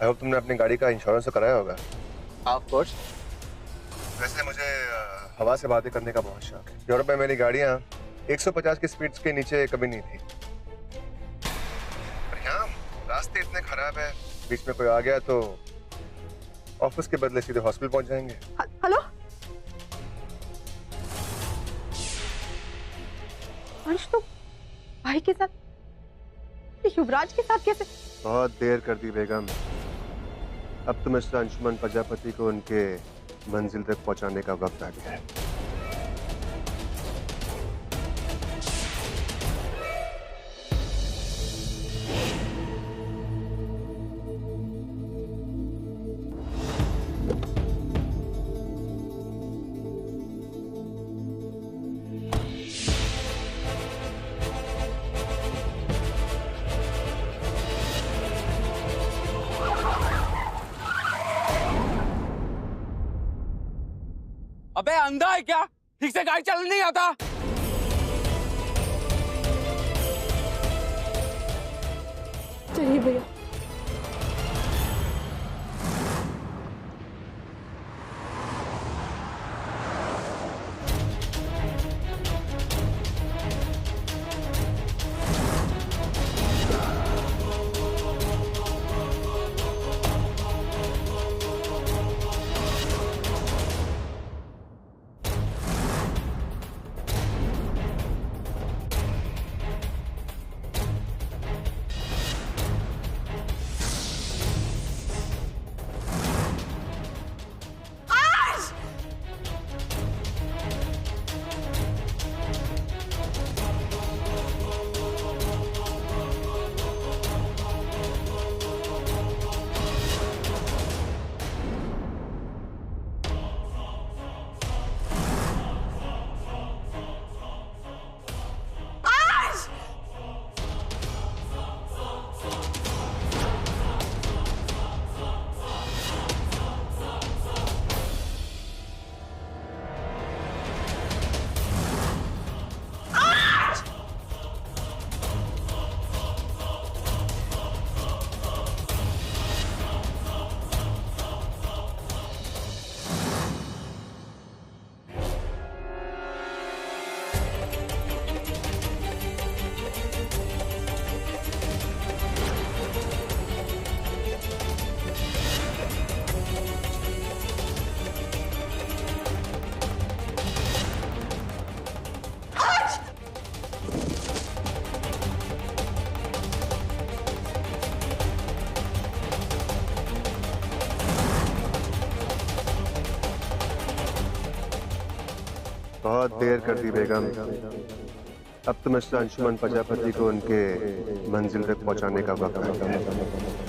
I hope तुमने अपनी गाड़ी का इंश्योरेंस तो कराया होगा। Of course. वैसे मुझे हवा से बातें करने का बहुत शौक है। यूरोप में मेरी गाड़ियाँ 150 की स्पीड के नीचे कभी नहीं थी। पर यहाँ रास्ते इतने खराब है, बीच में कोई आ गया तो ऑफिस के बदले सीधे हॉस्पिटल पहुंच जाएंगे। हेलो अंश, तो भाई के साथ, युवराज के साथ कैसे? बहुत देर कर दी बेगम। अब तो मिस्टर अंशुमन प्रजापति को उनके मंजिल तक पहुंचाने का वक्त आ गया है। अबे अंधा है क्या? ठीक से गाड़ी चलाना नहीं आता? चलिए भैया। बहुत देर कर दी बेगम। अब तो मिस्टर अंशुमन प्रजापति को उनके मंजिल तक पहुंचाने का वक्त आ गया है।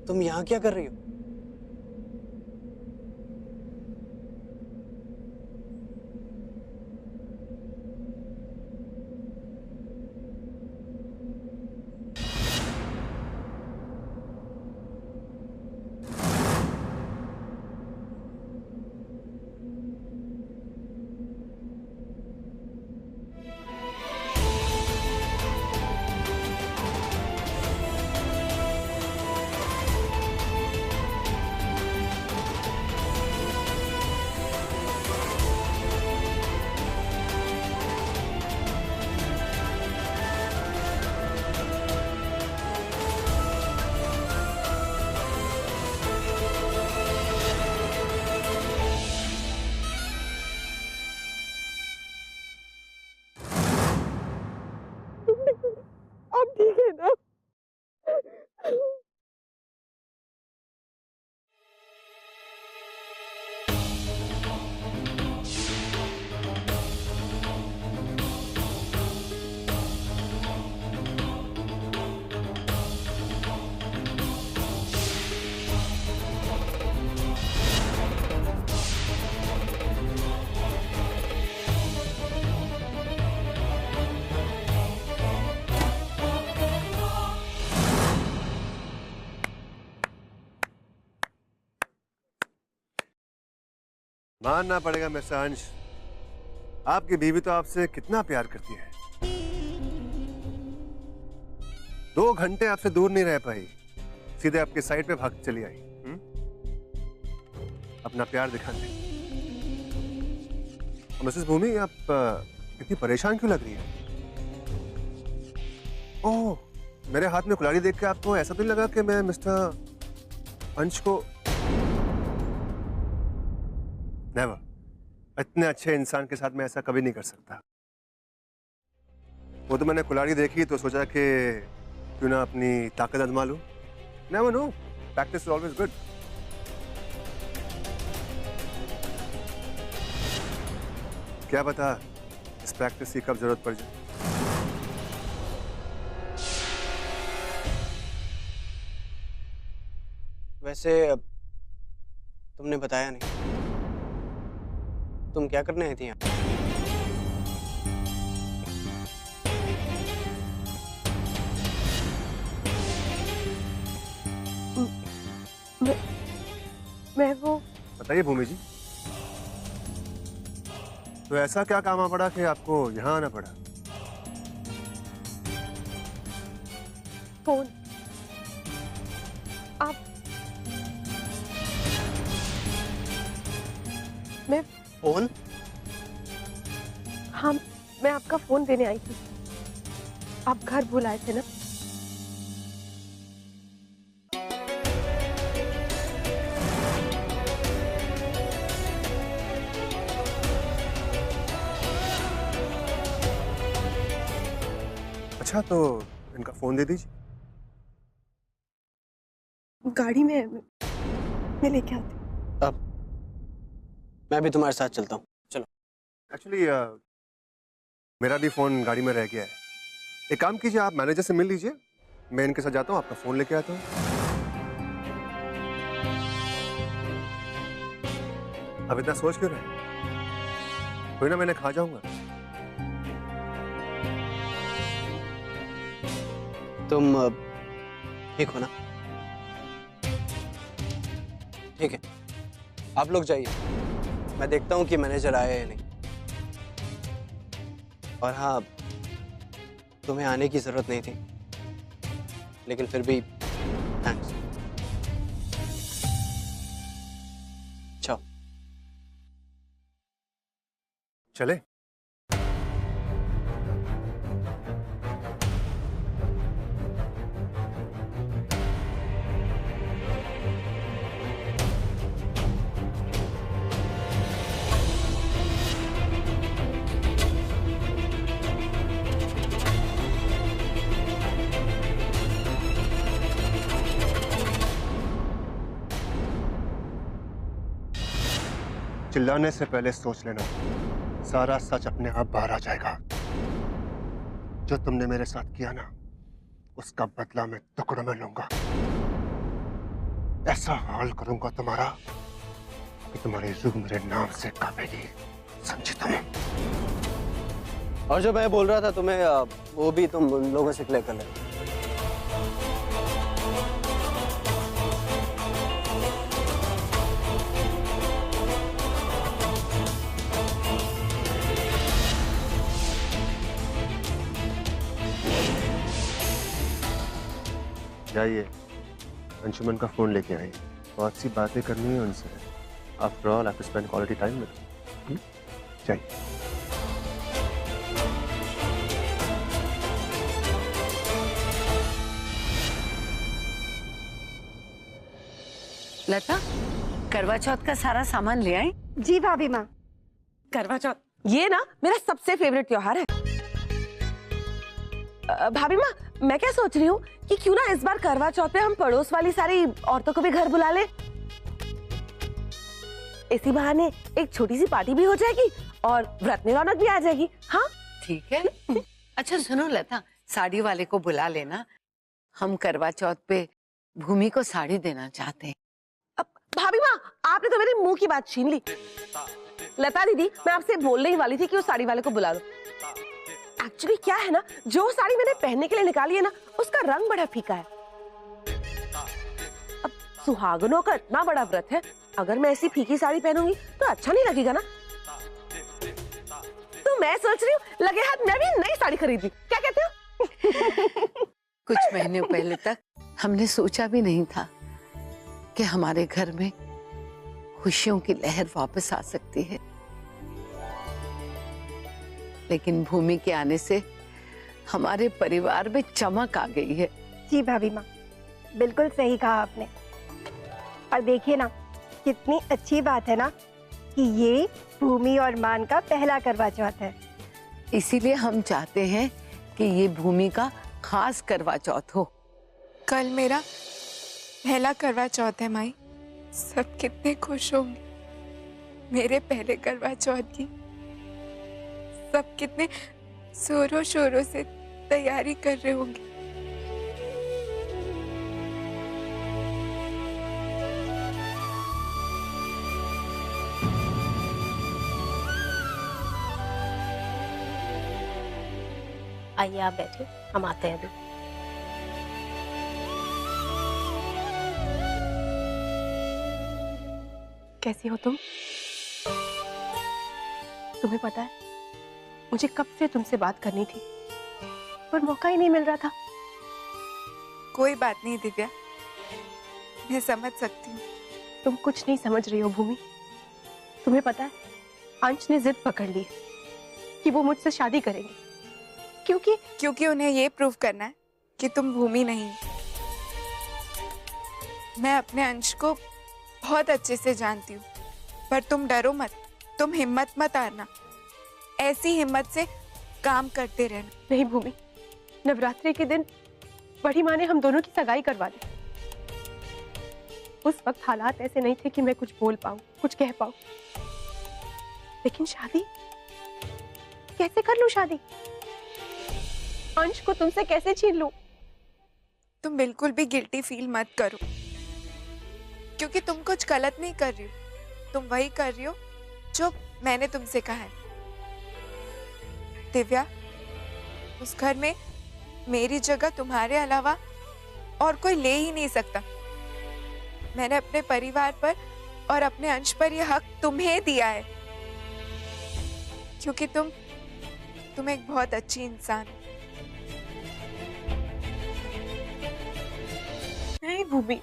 तुम यहाँ क्या कर रही हो? मानना पड़ेगा मिस्टर अंश, आपकी बीवी तो आपसे कितना प्यार करती है। 2 घंटे आपसे दूर नहीं रह पाई, सीधे आपके साइड पे भाग चली आई। अपना प्यार दिखाने। मिसेस भूमि, आप इतनी परेशान क्यों लग रही है? ओह, मेरे हाथ में कुल्हाड़ी देख के आपको ऐसा तो नहीं लगा कि मैं मिस्टर अंश को? नेवर, इतने अच्छे इंसान के साथ मैं ऐसा कभी नहीं कर सकता। वो तो मैंने कुल्हाड़ी देखी तो सोचा कि क्यों ना अपनी ताकत आजमा लूं। Never know, practice is always good. क्या पता इस प्रैक्टिस की कब जरूरत पड़ जाए। वैसे तुमने बताया नहीं, तुम क्या करने आई थी यहाँ? मैं वो बताइए भूमि जी, तो ऐसा क्या काम आ पड़ा कि आपको यहाँ आना पड़ा? फोन। आप मैं फोन? हाँ, मैं आपका फोन देने आई थी। आप घर बुलाए थे ना? अच्छा, तो इनका फोन दे दीजिए। गाड़ी में मैं लेके आती। अब मैं भी तुम्हारे साथ चलता हूँ, चलो। एक्चुअली मेरा भी फोन गाड़ी में रह गया है। एक काम कीजिए, आप मैनेजर से मिल लीजिए, मैं इनके साथ जाता हूँ, आपका फोन लेके आता हूँ। अब इतना सोच क्यों रहे? कोई ना, मैंने खा जाऊंगा। तुम ठीक हो ना? ठीक है, आप लोग जाइए, मैं देखता हूँ कि मैनेजर आया या नहीं। और हाँ, तुम्हें आने की जरूरत नहीं थी, लेकिन फिर भी थैंक्स। चलो चले। चिल्लाने से पहले सोच लेना, सारा सच अपने आप बाहर आ जाएगा। जो तुमने मेरे साथ किया ना, उसका बदला मैं टुकड़ों में लूंगा। ऐसा हाल करूंगा तुम्हारा कि तुम्हारी रूह मेरे नाम से कांपेगी, समझी तुम? और जो मैं बोल रहा था तुम्हें, वो भी तुम उन लोगों से क्लियर कर लेना। जाइए, अंशुमन का फोन लेके आइए, बहुत सी बातें करनी है उनसे। After all, I have to spend quality time with them. जाइए। लता, करवा चौथ का सारा सामान ले आई? जी भाभी माँ। करवा चौथ ये ना मेरा सबसे फेवरेट त्योहार है। भाभी माँ, मैं क्या सोच रही हूँ कि क्यों ना इस बार करवा चौथ पे हम पड़ोस वाली सारी औरतों को भी घर बुला ले। इसी बहाने एक छोटी सी पार्टी भी हो जाएगी और व्रत में रौनक भी आ जाएगी। हाँ ठीक है। अच्छा सुनो लता, साड़ी वाले को बुला लेना, हम करवा चौथ पे भूमि को साड़ी देना चाहते हैं। भाभी माँ, आपने तो मेरे मुंह की बात छीन ली। लता दीदी, मैं आपसे बोलने ही वाली थी कि उस साड़ी वाले को बुला लो। एक्चुअली क्या है ना, जो साड़ी मैंने पहनने के लिए निकाली है ना, उसका रंग बड़ा फीका है। अब सुहागनों का इतना बड़ा व्रत है, अगर मैं ऐसी फीकी साड़ी पहनूंगी तो अच्छा नहीं लगेगा ना। तो मैं सोच रही हूँ लगे हाथ मैं भी नई साड़ी खरीद लूं। क्या कहते हो? कुछ महीनों पहले तक हमने सोचा भी नहीं था कि हमारे घर में खुशियों की लहर वापस आ सकती है, लेकिन भूमि के आने से हमारे परिवार में चमक आ गई है। जी भाभी माँ, बिल्कुल सही कहा आपने। और देखिए ना, कितनी अच्छी बात है ना कि ये भूमि और मान का पहला करवा चौथ है। इसीलिए हम चाहते हैं कि ये भूमि का खास करवा चौथ हो। कल मेरा पहला करवा चौथ है माई। सब कितने खुश होंगे मेरे पहले करवा चौथ की। सब कितने जोरों शोरों से तैयारी कर रहे होंगे। आइए आप बैठिए, हम आते हैं अभी। कैसी हो तुम? तुम्हें पता है मुझे कब से तुमसे बात करनी थी पर मौका ही नहीं मिल रहा था। कोई बात नहीं दिव्या, मैं समझ सकती हूँ। तुम कुछ नहीं समझ रही हो भूमि। तुम्हें पता है अंश ने जिद पकड़ ली है कि वो मुझसे शादी करेंगे, क्योंकि उन्हें ये प्रूव करना है कि तुम भूमि नहीं हो। मैं अपने अंश को बहुत अच्छे से जानती हूँ, पर तुम डरो मत, तुम हिम्मत मत हारना। ऐसी हिम्मत से काम करते रहना। नहीं भूमि, नवरात्रि के दिन बड़ी माँ ने हम दोनों की सगाई करवा दी। उस वक्त हालात ऐसे नहीं थे कि मैं कुछ बोल पाऊं, कुछ कह पाऊं। लेकिन शादी कैसे कर लूं? शादी अंश को तुमसे कैसे छीन लूं? तुम बिल्कुल भी गिल्टी फील मत करो, क्योंकि तुम कुछ गलत नहीं कर रही हो। तुम वही कर रही हो जो मैंने तुमसे कहा है। दिव्या, उस घर में मेरी जगह तुम्हारे अलावा और कोई ले ही नहीं सकता। मैंने अपने परिवार पर और अपने अंश पर यह हक तुम्हें दिया है, क्योंकि तुम एक बहुत अच्छी इंसान हो। नहीं भूमि,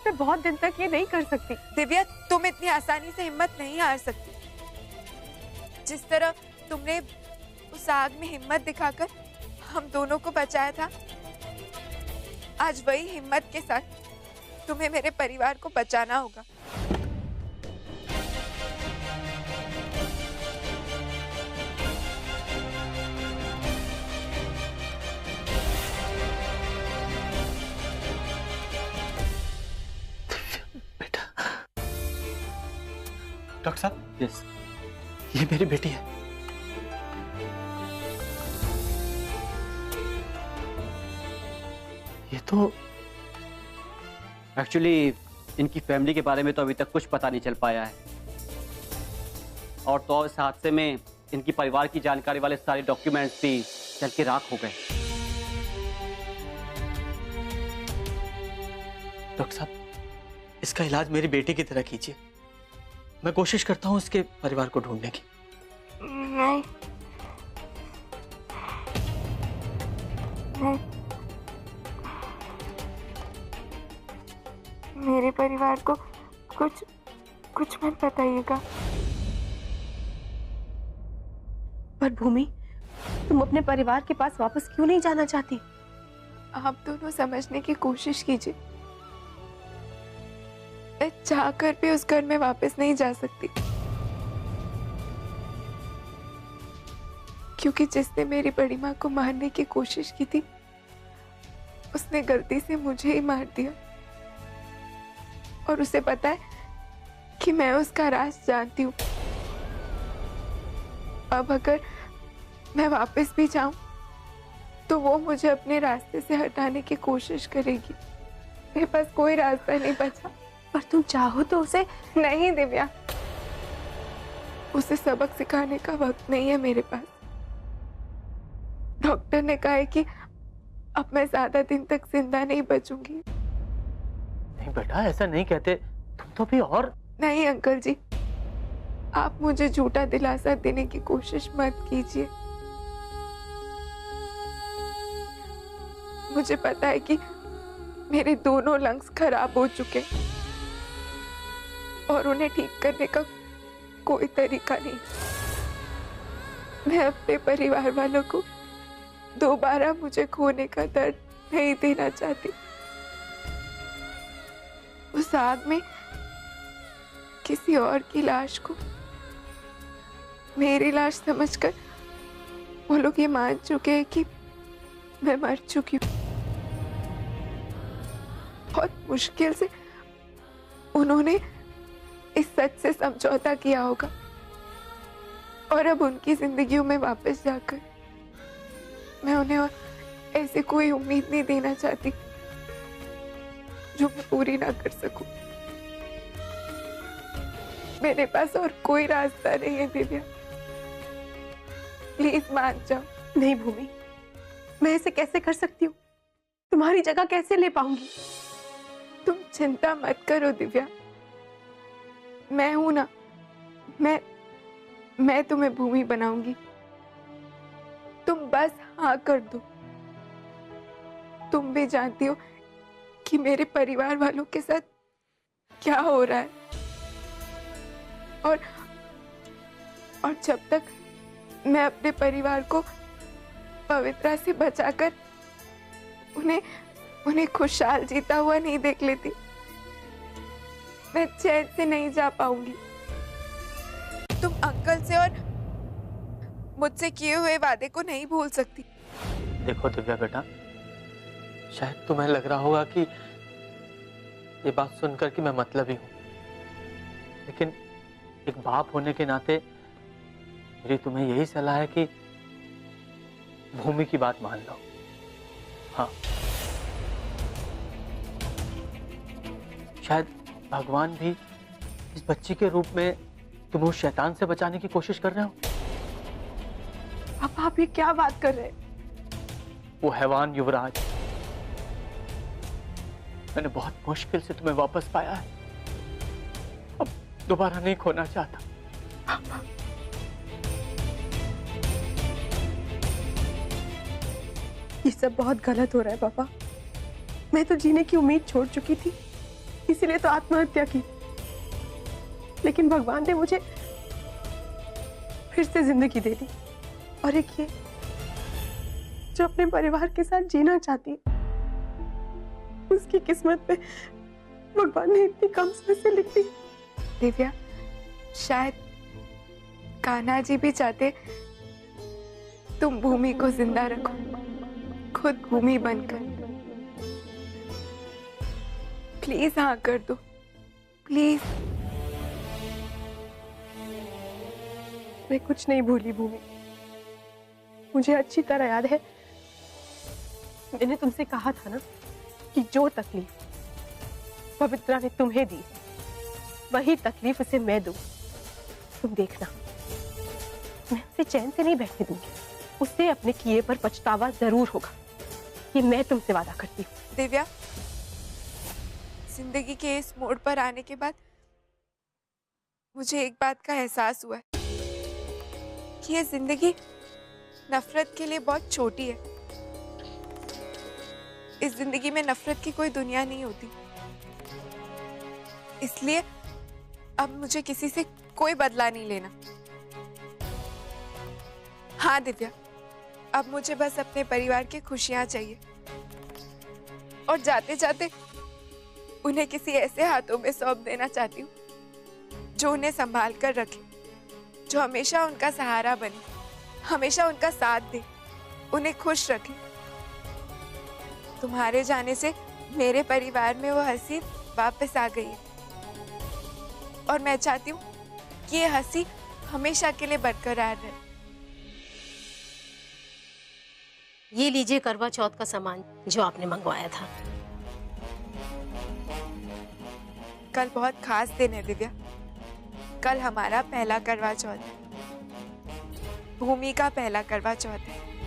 मैं बहुत दिन तक ये नहीं कर सकती। दिव्या, तुम इतनी आसानी से हिम्मत नहीं हार सकती। जिस तरह तुमने उस आग में हिम्मत दिखाकर हम दोनों को बचाया था, आज वही हिम्मत के साथ तुम्हें मेरे परिवार को बचाना होगा। डॉक्टर साहब, यस, ये मेरी बेटी है। ये तो एक्चुअली इनकी फैमिली के बारे में तो अभी तक कुछ पता नहीं चल पाया है, और तो इस हादसे में इनकी परिवार की जानकारी वाले सारे डॉक्यूमेंट्स भी जल के राख हो गए। डॉक्टर साहब, इसका इलाज मेरी बेटी की तरह कीजिए। मैं कोशिश करता हूँ इसके परिवार को ढूंढने की। नहीं, नहीं, मेरे परिवार को कुछ मत बताइएगा। पर भूमि, तुम अपने परिवार के पास वापस क्यों नहीं जाना चाहती? आप दोनों समझने की कोशिश कीजिए। मैं चाहकर भी उस घर में वापस नहीं जा सकती, क्योंकि जिसने मेरी बड़ी माँ को मारने की कोशिश की थी, उसने गलती से मुझे ही मार दिया। और उसे पता है कि मैं उसका राज जानती हूँ। अब अगर मैं वापस भी जाऊं तो वो मुझे अपने रास्ते से हटाने की कोशिश करेगी। मेरे पास कोई रास्ता नहीं बचा। पर तुम चाहो तो उसे। नहीं दिव्या, उसे सबक सिखाने का वक्त नहीं है मेरे पास। डॉक्टर ने कहा है कि अब मैं ज्यादा दिन तक जिंदा नहीं बचूंगी। नहीं बेटा, ऐसा नहीं कहते। तुम तो भी और नहीं अंकल जी, आप मुझे झूठा दिलासा देने की कोशिश मत कीजिए। मुझे पता है कि मेरे दोनों लंग्स खराब हो चुके और उन्हें ठीक करने का कोई तरीका नहीं। मैं अपने परिवार वालों को दोबारा मुझे खोने का दर्द नहीं देना चाहती। उस आग में किसी और की लाश को मेरी लाश समझकर वो लोग ये मान चुके हैं कि मैं मर चुकी हूँ। बहुत मुश्किल से उन्होंने इस सच से समझौता किया होगा और अब उनकी जिंदगियों में वापस जाकर मैं उन्हें ऐसी कोई उम्मीद नहीं देना चाहती जो मैं पूरी ना कर सकूं। मेरे पास और कोई रास्ता नहीं है दिव्या, प्लीज मान जाओ। नहीं भूमि, मैं ऐसे कैसे कर सकती हूँ? तुम्हारी जगह कैसे ले पाऊंगी? तुम चिंता मत करो दिव्या, मैं हूं ना। मैं तुम्हें भूमि बनाऊंगी। तुम बस हाँ कर दो। तुम भी जानती हो कि मेरे परिवार वालों के साथ क्या हो रहा है और जब तक मैं अपने परिवार को पवित्रा से बचाकर उन्हें खुशहाल जीता हुआ नहीं देख लेती, मैं चैन से नहीं जा पाऊंगी। तुम अंकल से और मुझसे किए हुए वादे को नहीं भूल सकती। देखो दिव्या बेटा, शायद तुम्हें लग रहा होगा कि ये बात सुनकर कि मैं मतलबी हूं, लेकिन एक बाप होने के नाते मेरी तुम्हें यही सलाह है कि भूमि की बात मान लो। हाँ, शायद भगवान भी इस बच्ची के रूप में तुम्हें उस शैतान से बचाने की कोशिश कर रहे हो। अब आप ये क्या बात कर रहे हैं? वो हैवान युवराज, मैंने बहुत मुश्किल से तुम्हें वापस पाया है, अब दोबारा नहीं खोना चाहता। ये सब बहुत गलत हो रहा है पापा। मैं तो जीने की उम्मीद छोड़ चुकी थी, इसीलिए तो आत्महत्या की। लेकिन भगवान ने मुझे फिर से जिंदगी दे दी, और एक ये जो अपने परिवार के साथ जीना चाहती है, उसकी किस्मत पे भगवान ने इतनी कम समय से लिख दी। दिव्या, शायद कान्हा जी भी चाहते तुम भूमि को जिंदा रखो, खुद भूमि बनकर। प्लीज हाँ कर दो, प्लीज। मैं कुछ नहीं भूली भूमि, मुझे अच्छी तरह याद है मैंने तुमसे कहा था ना कि जो तकलीफ पवित्रा ने तुम्हें दी वही तकलीफ उसे मैं दूं। तुम देखना, मैं उसे चैन से नहीं बैठने दूंगी। उसे अपने किए पर पछतावा जरूर होगा, ये मैं तुमसे वादा करती हूँ। दिव्या, जिंदगी के इस मोड़ पर आने के बाद मुझे एक बात का एहसास हुआ है कि ये जिंदगी नफरत के लिए बहुत छोटी है। इस जिंदगी में नफरत की कोई दुनिया नहीं होती, इसलिए अब मुझे किसी से कोई बदला नहीं लेना। हाँ दिव्या, अब मुझे बस अपने परिवार की खुशियां चाहिए, और जाते जाते उन्हें किसी ऐसे हाथों में सौंप देना चाहती हूँ जो उन्हें संभाल कर रखे, जो हमेशा उनका सहारा बने, हमेशा उनका साथ दे, उन्हें खुश रखे। तुम्हारे जाने से मेरे परिवार में वो हंसी वापस आ गई है, और मैं चाहती हूँ कि ये हंसी हमेशा के लिए बरकरार रहे। ये लीजिए करवा चौथ का सामान जो आपने मंगवाया था। कल बहुत खास दिन है दिव्या, कल हमारा पहला करवा चौथ है, भूमि का पहला करवा चौथ है।